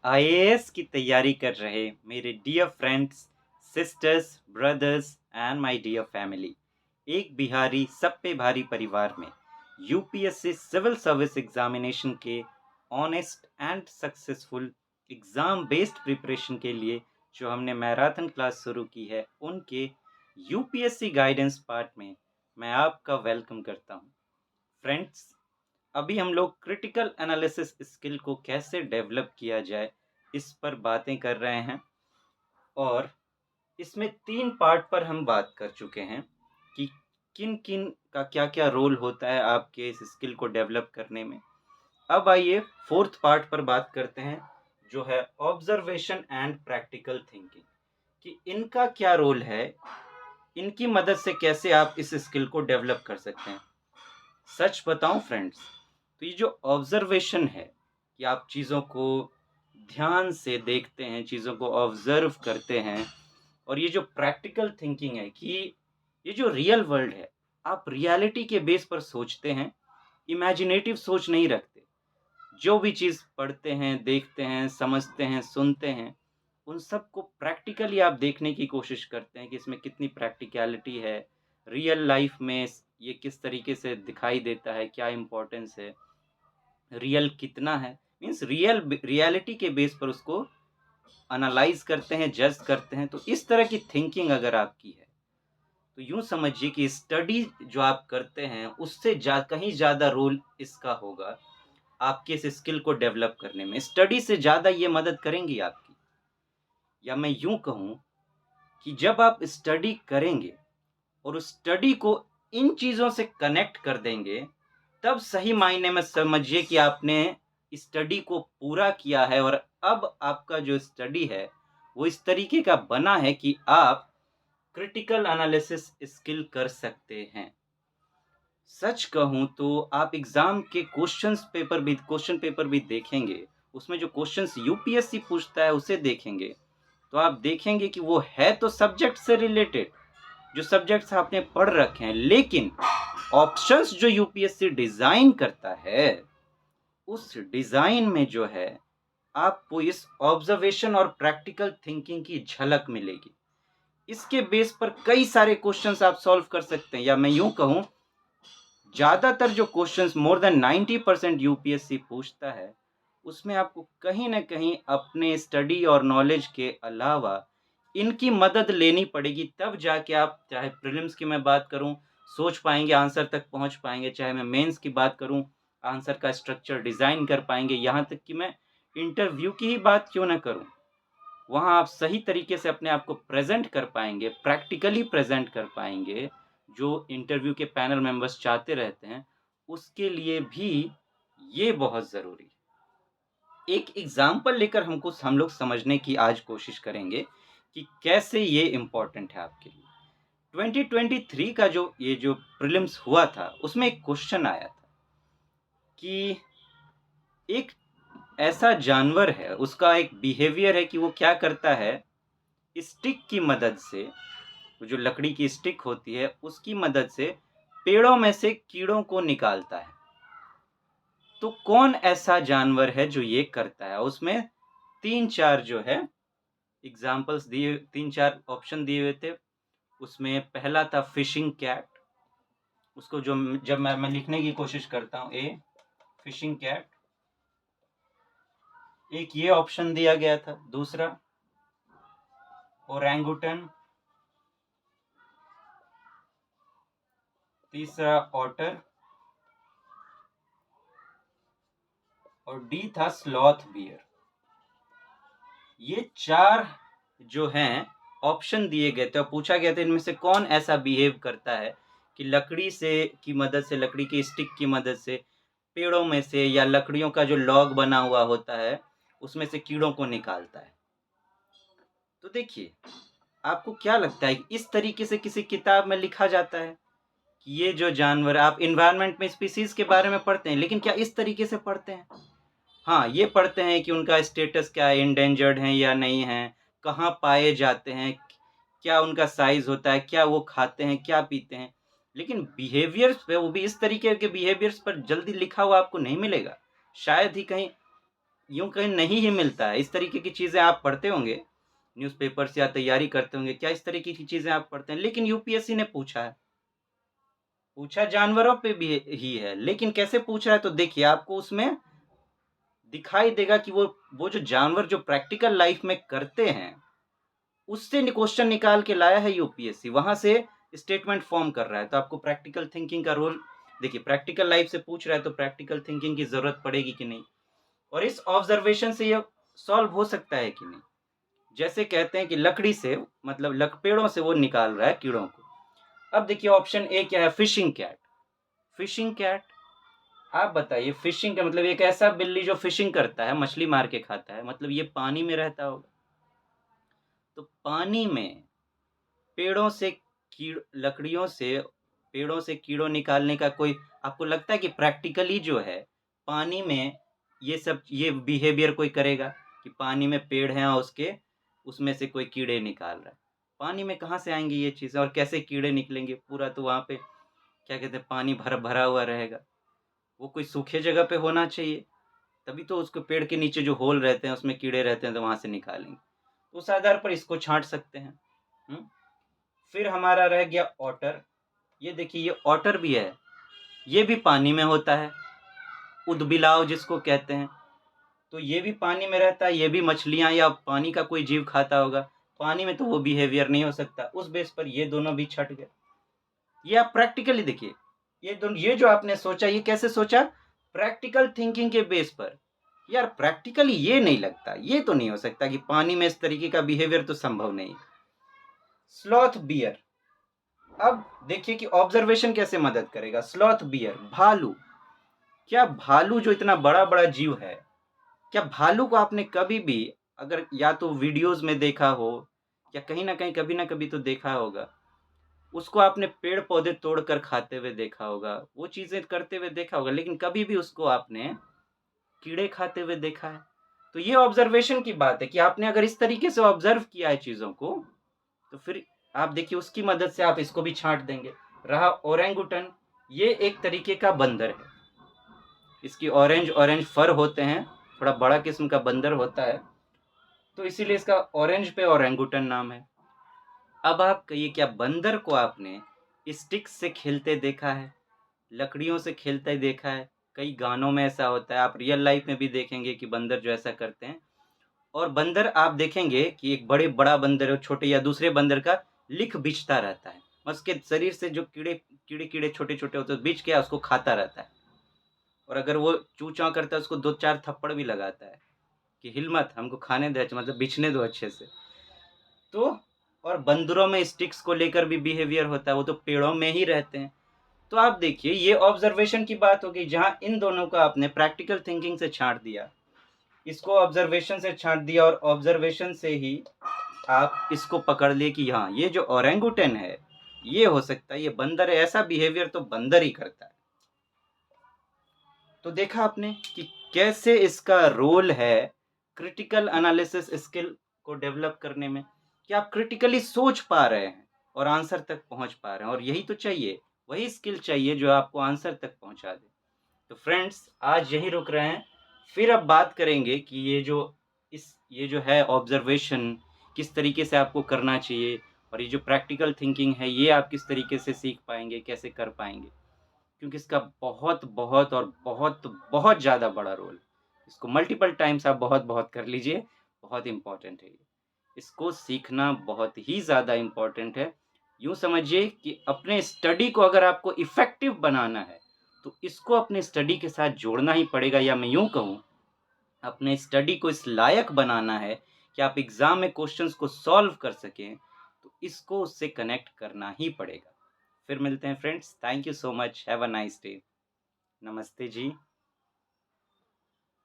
IAS की तैयारी कर रहे मेरे dear friends, sisters, brothers and my dear family, एक बिहारी सब पे भारी परिवार में यूपीएससी सिविल सर्विस एग्जामिनेशन के honest and successful exam based preparation के लिए जो हमने मैराथन क्लास शुरू की है, उनके यूपीएससी गाइडेंस पार्ट में मैं आपका वेलकम करता हूं। फ्रेंड्स, अभी हम लोग क्रिटिकल एनालिसिस स्किल को कैसे डेवलप किया जाए इस पर बातें कर रहे हैं, और इसमें 3 पार्ट पर हम बात कर चुके हैं कि किन किन का क्या क्या रोल होता है आपके इस स्किल को डेवलप करने में। अब आइए 4th पार्ट पर बात करते हैं, जो है ऑब्जर्वेशन एंड प्रैक्टिकल थिंकिंग, कि इनका क्या रोल है, इनकी मदद से कैसे आप इस स्किल को डेवलप कर सकते हैं। सच बताऊं फ्रेंड्स, तो ये जो ऑब्जर्वेशन है कि आप चीज़ों को ध्यान से देखते हैं, चीज़ों को ऑब्जर्व करते हैं, और ये जो प्रैक्टिकल थिंकिंग है कि ये जो रियल वर्ल्ड है, आप रियलिटी के बेस पर सोचते हैं, इमेजिनेटिव सोच नहीं रखते। जो भी चीज़ पढ़ते हैं, देखते हैं, समझते हैं, सुनते हैं, उन सब को प्रैक्टिकली आप देखने की कोशिश करते हैं कि इसमें कितनी प्रैक्टिकैलिटी है, रियल लाइफ में ये किस तरीके से दिखाई देता है, क्या इम्पोर्टेंस है, रियल कितना है, मीन्स रियलिटी के बेस पर उसको एनालाइज करते हैं, जज करते हैं। तो इस तरह की थिंकिंग अगर आपकी है, तो यूँ समझिए कि स्टडी जो आप करते हैं उससे कहीं ज़्यादा रोल इसका होगा आपके इस स्किल को डेवलप करने में। स्टडी से ज़्यादा ये मदद करेंगी आपकी, या मैं यूँ कहूँ कि जब आप स्टडी करेंगे और उस स्टडी को इन चीज़ों से कनेक्ट कर देंगे, तब सही मायने में समझिए कि आपने स्टडी को पूरा किया है, और अब आपका जो स्टडी है वो इस तरीके का बना है कि आप क्रिटिकल एनालिसिस स्किल कर सकते हैं। सच कहूँ तो आप एग्ज़ाम के क्वेश्चन पेपर भी देखेंगे, उसमें जो क्वेश्चंस यूपीएससी पूछता है उसे देखेंगे, तो आप देखेंगे कि वो है तो सब्जेक्ट से रिलेटेड, जो सब्जेक्ट्स आपने पढ़ रखे हैं, लेकिन ऑप्शंस जो यूपीएससी डिज़ाइन करता है, उस डिज़ाइन में जो है आपको इस ऑब्जर्वेशन और प्रैक्टिकल थिंकिंग की झलक मिलेगी। इसके बेस पर कई सारे क्वेश्चंस आप सॉल्व कर सकते हैं, या मैं यूँ कहूँ ज़्यादातर जो क्वेश्चंस मोर देन 90% यूपीएससी पूछता है, उसमें आपको कहीं न कहीं अपने स्टडी और नॉलेज के अलावा इनकी मदद लेनी पड़ेगी, तब जाके आप, चाहे प्रीलिम्स की मैं बात करूँ, सोच पाएँगे, आंसर तक पहुँच पाएँगे, चाहे मैं मेंस की बात करूँ, आंसर का स्ट्रक्चर डिज़ाइन कर पाएँगे, यहाँ तक कि मैं इंटरव्यू की ही बात क्यों ना करूँ, वहाँ आप सही तरीके से अपने आप को प्रेज़ेंट कर पाएँगे, प्रैक्टिकली प्रेज़ेंट कर पाएँगे, जो इंटरव्यू के पैनल मेंबर्स चाहते रहते हैं, उसके लिए भी ये बहुत ज़रूरी है। एक एग्ज़ाम्पल लेकर हम लोग समझने की आज कोशिश करेंगे कि कैसे ये इम्पोर्टेंट है आपके लिए। 2023 का जो प्रीलिम्स हुआ था, उसमें एक क्वेश्चन आया था कि एक ऐसा जानवर है, उसका एक बिहेवियर है कि वो क्या करता है, स्टिक की मदद से, वो जो लकड़ी की स्टिक होती है, उसकी मदद से पेड़ों में से कीड़ों को निकालता है। तो कौन ऐसा जानवर है जो ये करता है? उसमें 3-4 जो है एग्ज़ाम्पल्स दिए, 3-4 ऑप्शन दिए हुए थे। उसमें पहला था फिशिंग कैट, उसको जो जब मैं लिखने की कोशिश करता हूँ, ए फिशिंग कैट, एक ये ऑप्शन दिया गया था। दूसरा ओरंगुटन, तीसरा ऑटर, और डी था स्लॉथ बियर। ये 4 जो हैं ऑप्शन दिए गए थे और पूछा गया था इनमें से कौन ऐसा बिहेव करता है कि लकड़ी से की मदद से, लकड़ी की स्टिक की मदद से, पेड़ों में से या लकड़ियों का जो लॉग बना हुआ होता है उसमें से कीड़ों को निकालता है। तो देखिए, आपको क्या लगता है कि इस तरीके से किसी किताब में लिखा जाता है कि ये जो जानवर, आप इन्वायरमेंट में स्पीसीज के बारे में पढ़ते हैं, लेकिन क्या इस तरीके से पढ़ते हैं? हाँ, ये पढ़ते हैं कि उनका स्टेटस क्या है, एंडेंजर्ड हैं या नहीं हैं, कहाँ पाए जाते हैं, क्या उनका साइज़ होता है, क्या वो खाते हैं, क्या पीते हैं। लेकिन बिहेवियर्स पे, वो भी इस तरीके के बिहेवियर्स पर जल्दी लिखा हुआ आपको नहीं मिलेगा। शायद ही कहीं यूँ कहीं नहीं ही मिलता है। इस तरीके की चीज़ें आप पढ़ते होंगे, न्यूज़पेपर्स या तैयारी करते होंगे, क्या इस तरीके की चीज़ें आप पढ़ते हैं? लेकिन यूपीएससी ने पूछा है, पूछा जानवरों पे भी ही है, लेकिन कैसे पूछ रहा है तो देखिए आपको उसमें दिखाई देगा कि वो जो जानवर जो प्रैक्टिकल लाइफ़ में करते हैं, उससे क्वेश्चन निकाल के लाया है यूपीएससी, वहाँ से स्टेटमेंट फॉर्म कर रहा है। तो आपको प्रैक्टिकल थिंकिंग का रोल देखिए प्रैक्टिकल लाइफ़ से पूछ रहा है तो प्रैक्टिकल थिंकिंग की ज़रूरत पड़ेगी कि नहीं? और इस ऑब्जर्वेशन से ये सॉल्व हो सकता है कि नहीं? जैसे कहते हैं कि लकड़ी से मतलब लक पेड़ों से वो निकाल रहा है कीड़ों को। अब देखिए ऑप्शन ए क्या है फिशिंग कैट। फिशिंग कैट आप बताइए फिशिंग का मतलब एक ऐसा बिल्ली जो फिशिंग करता है, मछली मार के खाता है, मतलब ये पानी में रहता होगा। तो पानी में पेड़ों से कीड़ लकड़ियों से पेड़ों से कीड़ों निकालने का कोई आपको लगता है कि प्रैक्टिकली जो है, पानी में ये बिहेवियर कोई करेगा कि पानी में पेड़ हैं और उसमें से कोई कीड़े निकाल रहा है। पानी में कहाँ से आएँगी ये चीज़ें और कैसे कीड़े निकलेंगे? पूरा तो वहाँ पे क्या कहते हैं पानी भरा हुआ रहेगा। वो कोई सूखे जगह पे होना चाहिए, तभी तो उसको पेड़ के नीचे जो होल रहते हैं उसमें कीड़े रहते हैं तो वहाँ से निकालेंगे। तो उस आधार पर इसको छाँट सकते हैं। हुँ? फिर हमारा रह गया ऑटर। ये देखिए ये ऑटर भी है, ये भी पानी में होता है, ऊदबिलाव जिसको कहते हैं। तो ये भी पानी में रहता है, ये भी मछलियाँ या पानी का कोई जीव खाता होगा। पानी में तो वो बिहेवियर नहीं हो सकता, उस बेस पर ये दोनों भी छँट गए। ये आप प्रैक्टिकली देखिए, ये जो आपने सोचा ये कैसे सोचा? प्रैक्टिकल थिंकिंग के बेस पर। यार प्रैक्टिकली ये नहीं लगता, ये तो नहीं हो सकता कि पानी में इस तरीके का बिहेवियर तो संभव नहीं। स्लॉथ बियर, अब देखिए कि ऑब्जर्वेशन कैसे मदद करेगा। स्लॉथ बियर, भालू, क्या भालू जो इतना बड़ा-बड़ा जीव है, क्या भालू को आपने कभी भी अगर या तो वीडियोज़ में देखा हो या कहीं न कहीं कभी न कभी तो देखा होगा। उसको आपने पेड़-पौधे तोड़कर खाते हुए देखा होगा, वो चीज़ें करते हुए देखा होगा, लेकिन कभी भी उसको आपने कीड़े खाते हुए देखा है? तो ये ऑब्ज़र्वेशन की बात है कि आपने अगर इस तरीके से ऑब्ज़र्व किया है चीज़ों को, तो फिर आप देखिए उसकी मदद से आप इसको भी छाँट देंगे। रहा ओरेंगुटन, ये एक तरीके का बंदर है। इसकी ऑरेंज फर होते हैं, थोड़ा बड़ा किस्म का बंदर होता है, तो इसीलिए इसका ऑरेंज पे ओरेंगुटन नाम है। अब आप कहिए क्या बंदर को आपने स्टिक्स से खेलते देखा है? लकड़ियों से खेलते देखा है? कई गानों में ऐसा होता है, आप रियल लाइफ़ में भी देखेंगे कि बंदर जो ऐसा करते हैं। और बंदर आप देखेंगे कि एक बड़ा बंदर है, छोटे या दूसरे बंदर का लिक बिचता रहता है। उसके शरीर से जो कीड़े-कीड़े छोटे-छोटे होते हैं, बिच के उसको खाता रहता है। और अगर वो चूँ-चाँ करता है, उसको 2-4 थप्पड़ भी लगाता है कि हिल मत, हमको खाने दे, मतलब बिछने दो अच्छे से। तो और बंदरों में स्टिक्स को लेकर भी बिहेवियर होता है, वो तो पेड़ों में ही रहते हैं। तो आप देखिए ये ऑब्जर्वेशन की बात हो गई, जहाँ इन दोनों को आपने प्रैक्टिकल थिंकिंग से छाँट दिया। इसको ऑब्जर्वेशन से छाँट दिया और ऑब्जर्वेशन से ही आप इसको पकड़ लिए कि हाँ, ये जो ओरेंगुटन है, ये हो सकता है, ये बंदर है, ऐसा बिहेवियर तो बंदर ही करता है। तो देखा आपने कि कैसे इसका रोल है क्रिटिकल एनालिसिस स्किल को डेवलप करने में, कि आप क्रिटिकली सोच पा रहे हैं और आंसर तक पहुंच पा रहे हैं, और यही तो चाहिए, वही स्किल चाहिए जो आपको आंसर तक पहुंचा दे। तो फ्रेंड्स आज यहीं रुक रहे हैं, फिर अब बात करेंगे कि ये जो है ऑब्जर्वेशन किस तरीके से आपको करना चाहिए, और ये जो प्रैक्टिकल थिंकिंग है ये आप किस तरीके से सीख पाएंगे, कैसे कर पाएंगे, क्योंकि इसका बहुत और बहुत ज़्यादा बड़ा रोल है। इसको मल्टीपल टाइम्स आप बहुत कर लीजिए, बहुत इम्पोर्टेंट है ये। इसको सीखना बहुत ही ज़्यादा इम्पोर्टेंट है। यूँ समझिए कि अपने स्टडी को अगर आपको इफ़ेक्टिव बनाना है, तो इसको अपने स्टडी के साथ जोड़ना ही पड़ेगा, या मैं यूँ कहूँ, अपने स्टडी को इस लायक बनाना है कि आप एग्ज़ाम में क्वेश्चंस को सॉल्व कर सकें, तो इसको उससे कनेक्ट करना ही पड़ेगा। फिर मिलते हैं friends, thank you so much, have a nice day. नमस्ते जी।